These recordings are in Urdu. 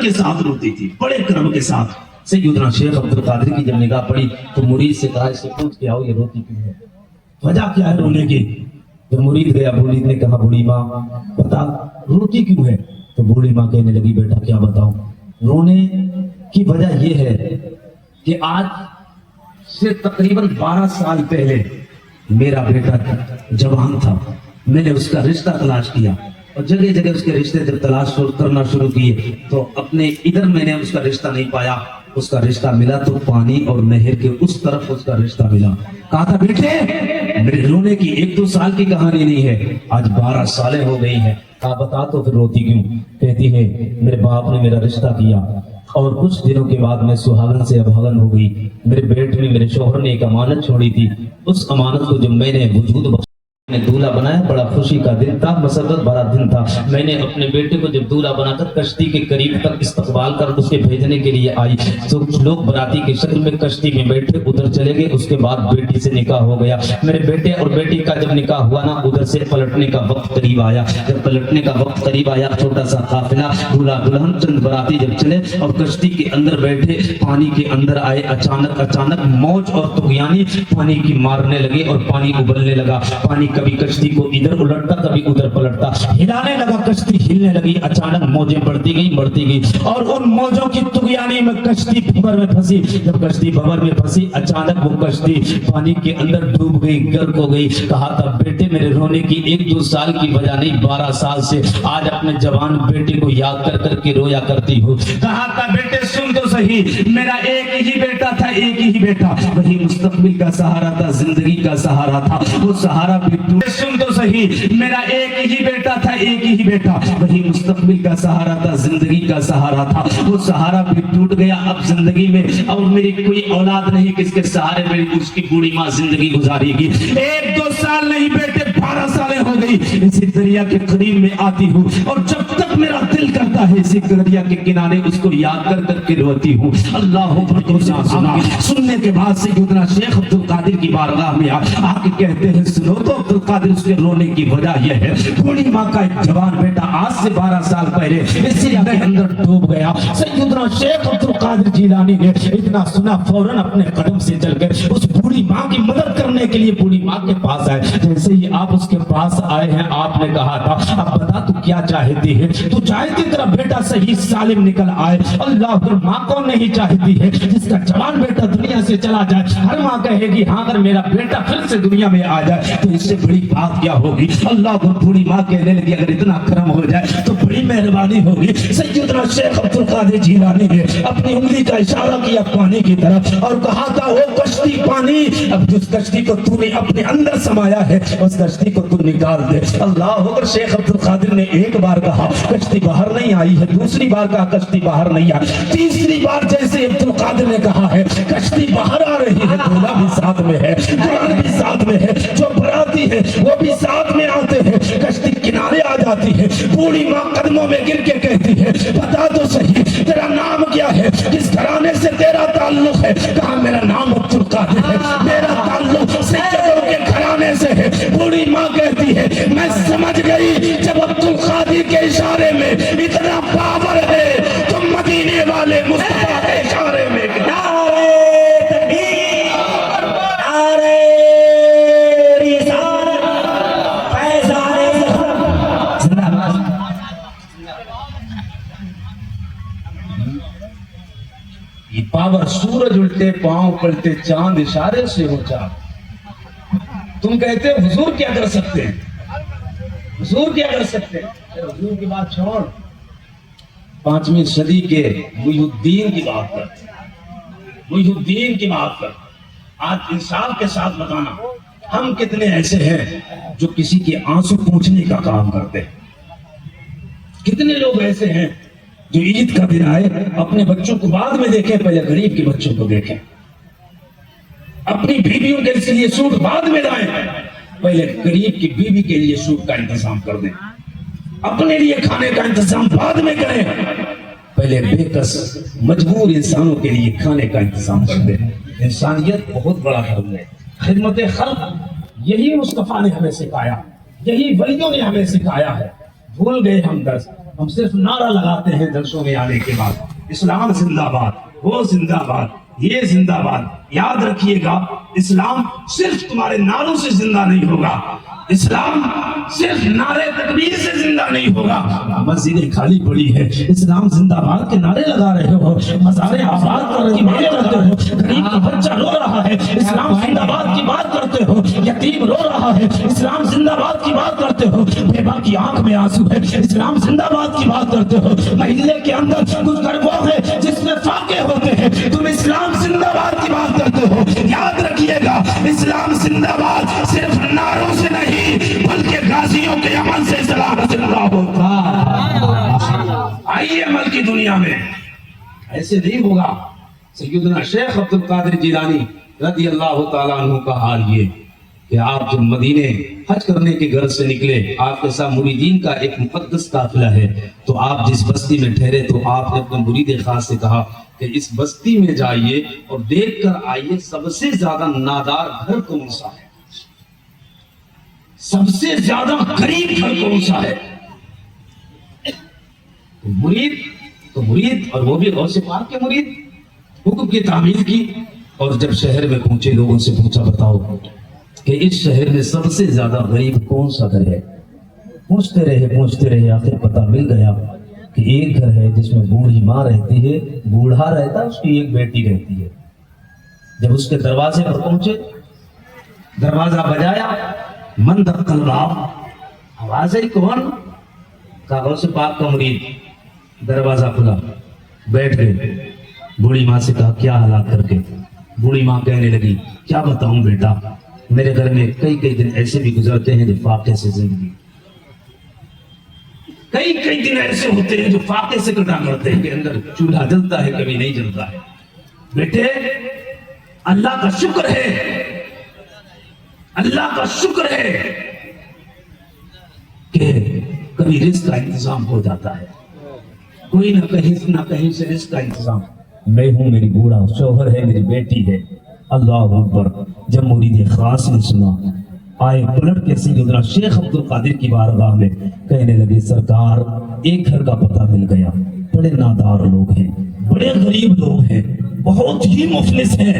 کے ساتھ روتی تھی، بڑے کرم کے ساتھ۔ سیدنا شیخ عبد القادر کی جب نگاہ پڑی تو مرید سے کہا اس سے پوچھ کے آؤ یہ روتی کیوں ہے، وجہ کیا ہے رونے کی؟ جب مرید گیا مرید نے کہا بوڑھی ماں بتا روتی کیوں ہے؟ تو بوڑھی ماں کہنے لگی بیٹا کیا بتاؤں، رونے کی وجہ یہ ہے کہ آج سے تقریباً 12 سال پہلے میرا بیٹا جوان تھا، میں نے اس کا رشتہ تلاش کیا اور جگہ جگہ اس کے رشتے جب تلاش کرنا شروع کیے تو اپنے ادھر میں نے اس کا رشتہ نہیں پایا، اس کا رشتہ ملا تو پانی اور نہر کے اس طرف اس کا رشتہ ملا۔ کہا تھا بیٹے میرے رونے کی 1-2 سال کی کہانی نہیں ہے، آج 12 سالیں ہو گئی ہیں۔ کہا بتا تو پھر روتی کیوں؟ کہتی ہے میرے باپ نے میرا رشتہ کیا اور کچھ دنوں کے بعد میں سہاگن سے ابھاگن ہو گئی، میرے پیٹ میں میرے شوہر نے ایک امانت چھوڑی تھی، اس امانت کو جب میں نے وجود میں دولہا بنایا، بڑا خوشی کا دن تھا، مسرت بھرا دن تھا۔ میں نے اپنے بیٹے کو جب دولہا بنا کر کشتی کے قریب تک استقبال کر اس کے بھیجنے کے لیے آئی تو کچھ لوگ براتی کی شکل میں کشتی میں بیٹھے ادھر چلے گئے، اس کے بعد بیٹی سے نکاح ہو گیا۔ میرے بیٹے اور بیٹی کا جب نکاح ہوا نا ادھر سے پلٹنے کا وقت قریب آیا، جب پلٹنے کا وقت قریب آیا چھوٹا سا قافلہ دولہا دلہن چند براتی جب چلے اور کشتی کے اندر بیٹھے پانی کے اندر آئے، اچانک موج اور طغیانی پانی کی مارنے لگے اور پانی ابلنے لگا، پانی کبھی کشتی کو ادھر الٹتا کبھی ادھر پلٹتا، ہلانے لگا، کشتی ہلنے لگی، اچانک موجیں بڑھتی گئی اور ان موجوں کی طغیانی میں کشتی بھنور میں پھنسی۔ جب کشتی بھنور میں پھنسی اچانک وہ کشتی پانی کے اندر ڈوب گئی، غرق ہو گئی۔ کہا تھا بیٹے میرے رونے کی 1-2 سال کی وجہ نہیں، 12 سال سے آج اپنے جوان بیٹے کو یاد کر کے رویا کرتی ہوں۔ کہا تھا بیٹے سن تو صحیح، میرا ایک ہی بیٹا تھا، ایک ہی بیٹا، وہی مستقبل کا سہارا تھا، زندگی کا سہارا تھا، وہ سہارا بھی سن تو صحیح، میرا ایک ہی بیٹا تھا، ایک ہی بیٹا، وہی مستقبل کا سہارا تھا، زندگی کا سہارا تھا، وہ سہارا بھی ٹوٹ گیا۔ اب زندگی میں اور میری کوئی اولاد نہیں، کس کے سہارے میری اس کی بوڑھی ماں زندگی گزارے گی؟ 1-2 سال نہیں بیٹے 12 سالیں ہو گئی، اسی دریا کے قریب میں آتی ہوں اور جب تک میرا دل کرتا ہے اسی دریا کے کنارے اس کو یاد کر کے روتی ہوں۔ اللہ کو سننے کے بعد سیدنا شیخ عبد القادر کی بارگاہ میں آ کے کہتے ہیں سنو تو عبد القادر اس کے رونے کی وجہ یہ ہے بوڑھی ماں کا ایک جوان بیٹا آج سے 12 سال پہلے اس دریا کے اندر ڈوب گیا۔ سیدنا شیخ عبد القادر جیلانی نے اتنا سنا فوراً اپنے قدم سے چل کر اس بوڑھی ماں کی مدد کرنے کے لیے بوڑھی ماں کے پاس آئے۔ جیسے ہی آپ اس کے پاس آئے ہیں آپ نے کہا تھا اب بتا تو کیا چاہتی ہے؟ تو چاہتی تیرا بیٹا صحیح سالم نکل آئے۔ اللہ پر ماں کون نہیں چاہتی ہے جس کا جوان بیٹا دنیا سے چلا جائے؟ ہر ماں کہے گی ہاں اگر میرا بیٹا پھر سے دنیا میں آ جائے تو اس سے بڑی بات کیا ہوگی؟ اللہ کو بوڑھی ماں کہنے لگی اگر اتنا کرم ہو جائے تو بڑی مہربانی ہوگی۔ سیدنا شیخ عبد القادر جیلانی نے اپنی انگلی کا اشارہ کیا پانی کی طرف اور کہا تھا وہ کشتی پانی اب جس کشتی کو تو نے اپنے اندر سمایا ہے اس کشتی کو تو نکال دے۔ اللہ اکبر۔ شیخ عبد القادر نے ایک بار کہا کشتی باہر نہیں آئی ہے، دوسری بار کہا کشتی باہر نہیں آئی، تیسری بار جیسے عبد القادر نے کہا ہے کشتی باہر آ رہی ہے، دولہا بھی ساتھ میں ہے، جوان بھی ساتھ میں ہے، جو براتی ہے وہ بھی ساتھ میں آتے ہیں، کشتی کنارے آ جاتی ہے۔ بوڑھی ماں قدموں میں گر کے کہتی ہے بتا تو صحیح تیرا نام کیا ہے، کس گھرانے سے تیرا تعلق ہے؟ کہا میرا نام عبد القادر ہے، میرا تعلق سیدوں کے گھرانے سے ہے۔ بوڑھی ماں کہتی ہے میں سمجھ گئی جب عبد القادر کے اشارے میں اتنا پاور ہے تو مدینے والے مصطفیٰ کے اشارے میں پاور سورج الٹے پاؤں پلٹے چاند اشارے سے ہو جا۔ تم کہتے ہو حضور کیا کر سکتے ہیں، حضور کیا کر سکتے ہیں؟ حضور کی بات چھوڑ، 5ویں صدی کے محی الدین کی بات کر، محی الدین کی بات کر۔ آج انصاف کے ساتھ بتانا ہم کتنے ایسے ہیں جو کسی کے آنسو پوچھنے کا کام کرتے ہیں؟ کتنے لوگ ایسے ہیں جو عید کا دن آئے اپنے بچوں کو بعد میں دیکھیں، پہلے غریب کے بچوں کو دیکھیں، اپنی بیویوں کے لیے سوٹ بعد میں لائیں، پہلے غریب کی بیوی کے لیے سوٹ کا انتظام کر دیں، اپنے لیے کھانے کا انتظام بعد میں کریں، پہلے بے کس مجبور انسانوں کے لیے کھانے کا انتظام کر دیں۔ انسانیت بہت بڑا حرم ہے، خدمت خلق یہی مصطفیٰ نے ہمیں سکھایا، یہی ولیوں نے ہمیں سکھایا ہے۔ بھول گئے ہم درس، ہم صرف نعرہ لگاتے ہیں جلسوں میں آنے کے بعد، اسلام زندہ باد، وہ زندہ باد، یہ زندہ باد۔ یاد رکھیے گا، اسلام صرف تمہارے نعروں سے زندہ نہیں ہوگا، اسلام صرف نعرے تکبیر سے زندہ نہیں ہوگا۔ مسجدیں خالی پڑی ہے، اسلام زندہ باد کے نعرے لگا رہے ہو، مزاریں آباد کی بات کرتے ہو، غریب کا بچہ رو رہا ہے، اسلام زندہ باد کی بات کرتے ہو، یتیم رو رہا ہے، اسلام زندہ باد کی بات کرتے ہو، بیوہ کی آنکھ میں آنسو ہے، اسلام زندہ باد کی بات کرتے ہو، محلے کے اندر کچھ گھر وہ ہے جس میں فاقے ہوتے ہیں، تم اسلام زندہ باد کی بات کرتے ہو۔ یاد رکھیے گا، اسلام زندہ باد صرف نعروں سے نہیں بلکہ غازیوں کے عمل سے اسلام زندہ ہوتا۔ آئیے عمل کی دنیا میں، ایسے نہیں ہوگا۔ سیدنا شیخ عبد القادر جیلانی رضی اللہ تعالیٰ عنہ کا حال یہ کہ آپ جب مدینے حج کرنے کے گھر سے نکلے، آپ کے ساتھ مریدین کا ایک مقدس قافلہ ہے، تو آپ جس بستی میں ٹھہرے تو آپ نے اپنے مرید خاص سے کہا کہ اس بستی میں جائیے اور دیکھ کر آئیے سب سے زیادہ نادار گھر کون سا ہے، سب سے زیادہ غریب گھر کون سا ہے۔ مرید اور وہ بھی غوث پاک کے مرید، حکم کی تعمیل کی، اور جب شہر میں پہنچے لوگوں سے پوچھا بتاؤ کہ اس شہر میں سب سے زیادہ غریب کون سا گھر ہے۔ پوچھتے رہے آخر پتہ مل گیا کہ ایک گھر ہے جس میں بوڑھی ماں رہتی ہے، بوڑھا رہتا ہے، اس کی ایک بیٹی رہتی ہے۔ جب اس کے دروازے پر پہنچے، دروازہ بجایا، من دق الباب، آواز ہے کون؟ کہا غوث پاک کا مرید۔ دروازہ کھلا، بیٹھ گئے، بوڑھی ماں سے کہا کیا حالات کر کے؟ بوڑھی ماں کہنے لگی کیا بتاؤں بیٹا، میرے گھر میں کئی دن ایسے بھی گزرتے ہیں جو فاقے سے زندگی، کئی دن ایسے ہوتے ہیں جو فاقے سے کٹا کرتے ہیں کہ اندر چولہا جلتا ہے کبھی نہیں جلتا ہے۔ بیٹے اللہ کا شکر ہے، اللہ کا شکر ہے کہ کبھی رزق کا انتظام ہو جاتا ہے، کوئی نہ کہیں سے رزق کا انتظام۔ میں ہوں، میری بوڑھا شوہر ہے، میری بیٹی ہے۔ اللہ اکبر۔ جب مرید خاص نے سنا، آئے پلٹ کے سیدنا شیخ عبد القادر کی بارگاہ میں، کہنے لگے سرکار ایک گھر کا پتہ مل گیا، بڑے نادار لوگ ہیں، بڑے غریب لوگ ہیں، بہت ہی مفلس ہیں،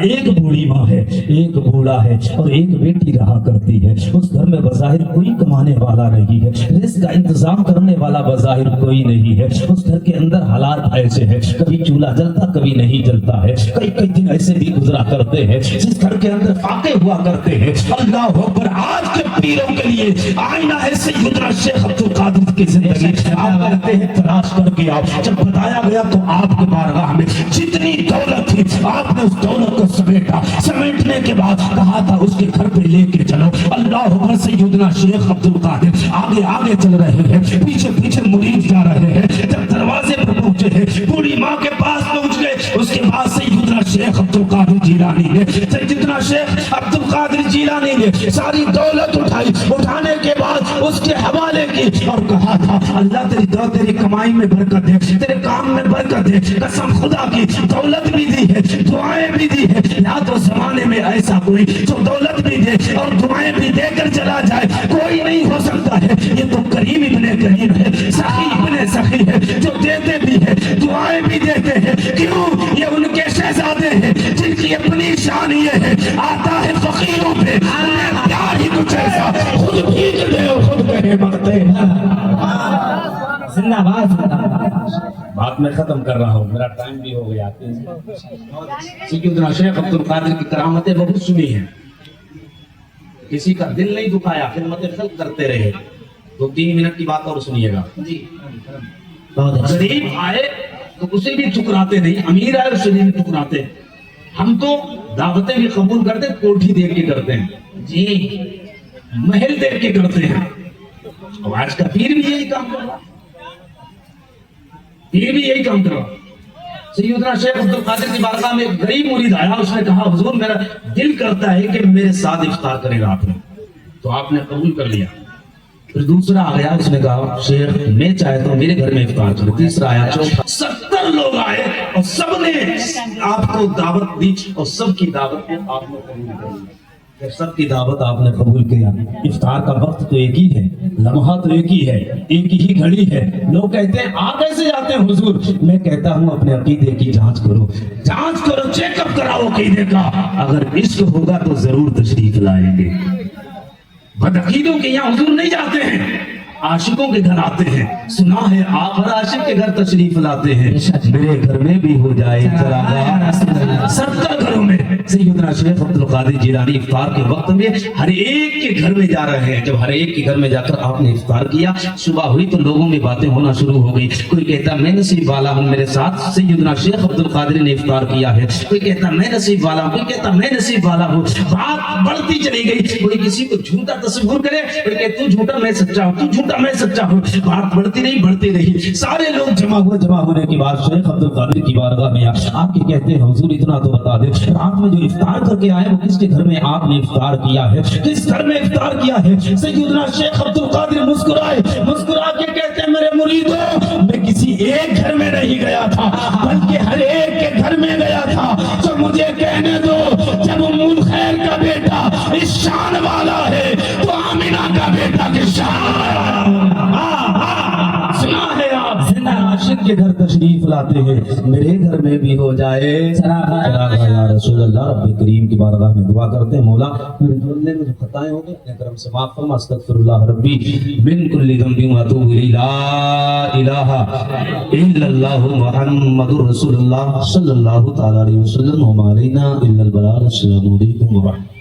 ایک بوڑھی ماں ہے، ایک بوڑھا ہے اور ایک بیٹی رہا کرتی ہے۔ اس گھر میں بظاہر کوئی کمانے والا نہیں ہے، رزق کا انتظام کرنے والا بظاہر کوئی نہیں ہے۔ اس گھر کے اندر حالات ایسے ہیں، کبھی چولہا جلتا کبھی نہیں جلتا ہے، کئی دن ایسے بھی گزرا کرتے ہیں جس گھر کے اندر فاقے ہوا کرتے ہیں۔ اللہ اکبر۔ آج کے پیروں کے لیے آئینہ ہے سیدنا شیخ عبد القادر کی زندگی۔ آپ کہتے ہیں تلاش کر کے آپ، جب بتایا گیا تو آپ کے بارگاہ میں جتنی دولت تھی آپ نے اس دولت کو سمیٹا، سمیٹنے کے بعد کہا تھا اس کے گھر پہ لے کے چلو۔ اللہ اکبر۔ سیدنا شیخ عبد القادر آگے چل رہے ہیں، پیچھے مرید جا رہے ہیں۔ جب دروازے پر پہنچے ہیں، بوڑھی ماں کے پاس پہنچ گئے، اس کے بعد سیدنا شیخ عبد القادر جیلانی نے عبد القادر جیلانی نے ساری دولت اٹھائی، اٹھانے کے بعد اس کے حوالے کی اور کہا تھا اللہ تیری کمائی میں برکت دے، تیرے کام میں برکت دے، قسم خدا کی دولت بھی دی ہے، دعائیں بھی دی ہے، یا تو زمانے میں ایسا کوئی جو دولت بھی دے اور دعائیں بھی دے کر چلا جائے کوئی نہیں ہو سکتا ہے۔ یہ تو کریم ابن کریم ہے، سخی ابن سخی ہے، جو دیتے بھی ہے دعائیں بھی دیتے ہیں۔ کیوں؟ یہ ان کے شہزادے ہیں جن کی اپنی شان یہ ہے، آتا ہے فقیروں پہ کیا ہی کچھ ایسا، خود بھیگ دے اور خود کہے مانگتے ہیں۔ زندہ باد۔ بات میں ختم کر رہا ہوں، میرا ٹائم بھی ہو گیا۔ سیدنا شیخ عبد القادر کی کرامتیں بہت سنی ہیں، کسی کا دل نہیں دکھایا، خدمت خلق کرتے رہے۔ تو 3 منٹ کی بات اور سنیے گا۔ غریب آئے تو اسے بھی ٹھکراتے نہیں، امیر آئے اسے بھی ٹھکراتے۔ ہم تو دعوتیں بھی قبول کرتے، کوٹھی دیکھ کے کرتے ہیں جی، محل دیکھ کے کرتے ہیں۔ اور آج کا پیر بھی یہی کام کر رہا، پیر بھی یہی کام کر رہا۔ سیدنا شیخ عبد القادر کی بارگاہ میں ایک غریب مرید آیا، اس نے کہا حضور میرا دل کرتا ہے کہ میرے ساتھ افطار کرے رات میں، تو آپ نے قبول کر لیا۔ پھر دوسرا آ گیا، اس نے کہا شیخ میں چاہتا ہوں میرے گھر میں افطار کرے۔ تیسرا آیا، چوتھا، 70 لوگ آئے اور سب نے آپ کو دعوت دی اور سب کی دعوت کو آپ نے قبول کر لیا۔ جب سب کی دعوت آپ نے قبول کیا، افطار کا وقت تو ایک ہی ہے، لمحہ تو ایک ہی ہے، ایک ہی گھڑی ہے. لوگ کہتے ہیں آپ کیسے جاتے ہیں حضور؟ میں کہتا ہوں اپنے عقیدے کی جانچ کرو، چیک اپ کراؤ عقیدے کا. اگر عشق ہوگا تو ضرور تشریف لائیں گے. بدعقیدوں کے یہاں حضور نہیں جاتے ہیں، عاشقوں کے گھر آتے ہیں. سنا ہے آپ ہر عاشق کے گھر تشریف لاتے ہیں. میرے گھر میں بھی ہو جائے چراغاں 70 گھروں میں. سیدنا شیخ عبد القادر جیلانی افطار کے وقت میں ہر ایک کے گھر میں جا رہے ہیں. جب ہر ایک کے گھر میں جا کر آپ نے افطار کیا، صبح ہوئی تو لوگوں میں باتیں ہونا شروع ہو گئی. کوئی کہتا میں نصیب والا ہوں، میرے ساتھ سیدنا شیخ عبد القادر نے افطار کیا ہے. کوئی کہتا میں نصیب والا ہوں، کوئی کہتا میں نصیب والا ہوں. بات بڑھتی چلی گئی. کوئی کسی کو جھوٹا تصور کرے، کوئی کہ تو جھوٹا میں سچا ہوں، تو جھوٹا میں سچا ہوں. بات بڑھتی رہی. سارے لوگ جمع ہونے کے بعد شیخ عبد القادر کی بارگاہ میں آپ کے کہتے ہیں حضور اتنا تو بتا دیں، رات میں جو افطار کر کے آئے وہ کس کے گھر میں آپ نے افطار کیا ہے، کس گھر میں افطار کیا ہے؟ سیدنا شیخ عبد القادر مسکرا کے کہتے ہیں میرے مریدوں، میں کسی ایک گھر میں نہیں گیا تھا بلکہ ہر ایک کے گھر میں گیا تھا. تو مجھے کہنے دو، جب ام خیر کا بیٹا اس شان والا ہے تو آمینہ کا بیٹا کس شان والا ہے؟ سنا ہے آپ زندہ عاشق کے گھر تشریف لاتے ہیں. میرے گھر میں بھی ہو جائے چراغاں یا رسول اللہ. رب کریم کی بارگاہ میں دعا کرتے ہیں مولا میرے بولنے میں جو خطائیں ہوں گے اپنے کرم سے معاف فرما. استغفر اللہ ربی من کل ذنب واتوب الیہ. لا الہ الا اللہ محمد رسول اللہ صلی اللہ تعالی علیہ وسلم. وما علینا الا البلاغ. السلام علیکم ورحمۃ اللہ.